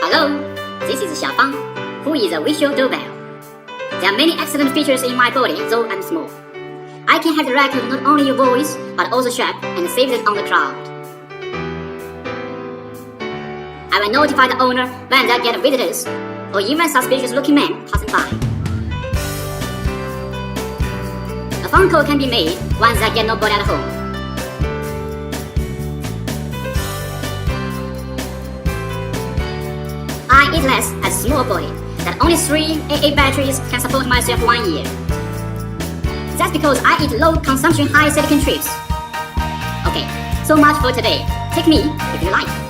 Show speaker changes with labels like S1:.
S1: Hello, this is Xiaofang, who is a visual doorbell. There are many excellent features in my body, though I'm small. I can have the record not only your voice, but also shape and save it on the cloud. I will notify the owner when they get visitors, or even suspicious-looking men passing by. A phone call can be made once they get nobody at home. I eat less as a small body, that only 3 AA batteries can support myself 1 year. That's because I eat low-consumption high silicon trips. Okay, so much for today. Take me if you like.